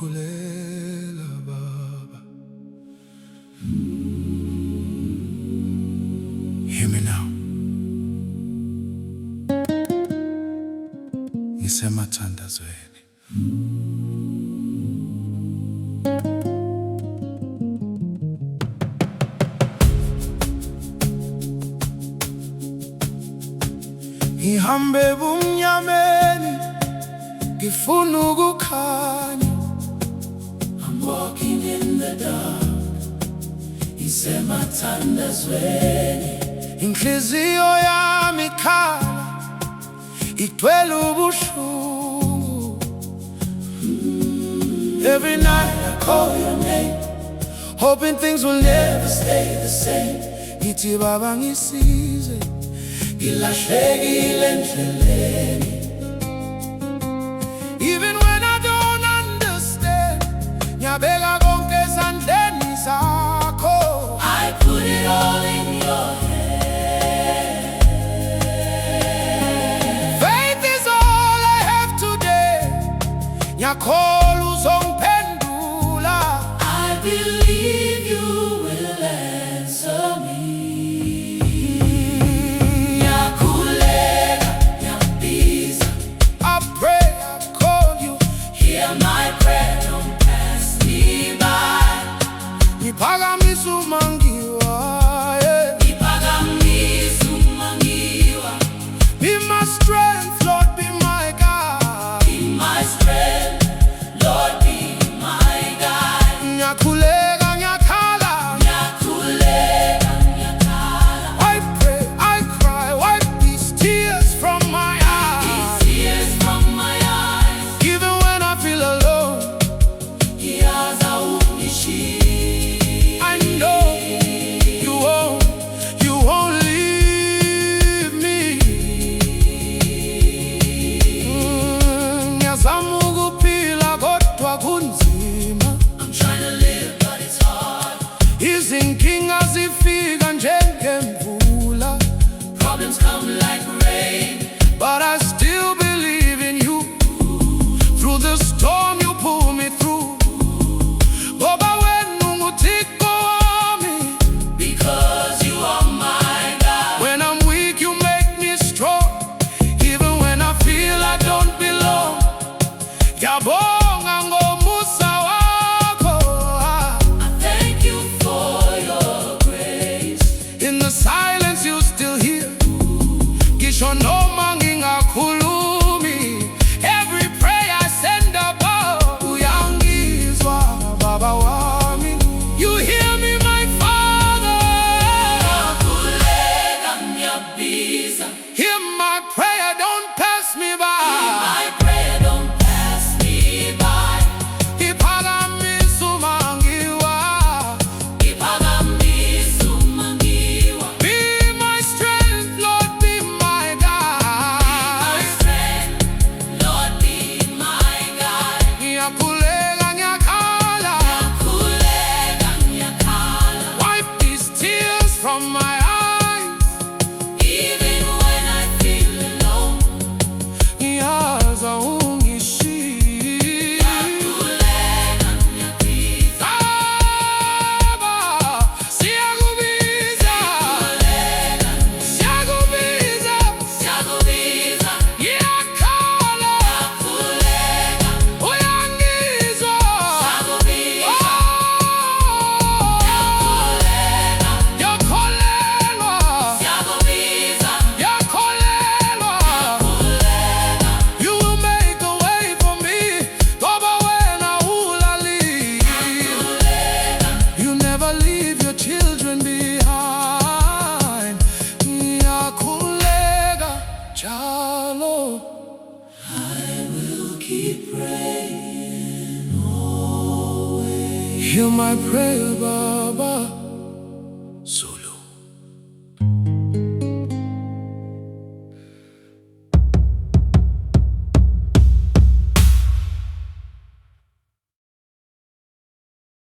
Ngiyakhulela Baba. Hear me now. Ngisemathandazweni. Ngihambe bumnyameni ngifuna ukukhanya. I'm walking in the dark. Ngisemathandazweni. Inhliziyo yami ikhala igcwele ubuhlungu. Every night I call your name, hoping things will never stay the same. Ngithi Baba ngisize, Ngilahlekile endleleni. even when I don't understand, ngiyabeka konke ezandleni zakho. I put it all in your hands. Faith is all I have today. Ngiyakholwa uzongiphendula. I believe you will answer me. Ngiyakhuleka, ngiyabhiza. I pray, I call you. Hear my prayer, don't pass me by. Ngiphakamisa umangiwa, yeah. Ngiphakamisa umangiwa. Be my strength, Lord, be my God. Be my strength, Lord, be my guide. Ngiyakhuleka, ngiyakhala. Ngiyakhuleka, ngiyakhala. I pray, I cry, wipe these tears from my eyes. Tears from my eyes. Even when I feel alone, Ngiyaza ungishilo. I know you won't leave me. Ngiyazama ukuphila kodwa kunzima. I'm trying to live, but it's hard. Izinkinga zifika njengemvula, Problems come like rain. but I still believe in you. Through the storm you pull me through. Ngoba wena unguThixo wami. Because you are my God. When I'm weak you make me strong. Even when I feel I don't belong. Ngiyabonga ngomusa wakho. I thank you for your grace. In the silence you still hear. Ngisho noma ngingakhulumi. Every prayer I send above. Uyangizwa Baba wami. You hear me my Father. Ngiyakhuleka, ngiyabhiza. Hear my prayer, don't pass me by. My prayer don't pass me by. Ngiphakamisa umangiwa. Ngiphakamisa umangiwa. Be my strength, Lord, be my My guide. strength, Lord, be my guide. Ngiyakhuleka, ngiyakhala. Ngiyakhuleka, ngiyakhala. Wipe these tears from my eyes. Even when I feel alone. Ngiyaza ungishilo. Ngiyakhuleka, ngiyabhiza. Baba, siyakubiza. Siyakubiza. Siyakubiza. Ngiyakhala. Ngiyakhuleka, Uyangizwa. siyakubiza. Ngiyakholelwa. Siyakubiza. Ngiyakholelwa. You will make a way for me. Ngoba wena ulalile. You never leave your children behind. Ngiyakhuleka njalo. I will keep praying always. Hear my prayer, Baba.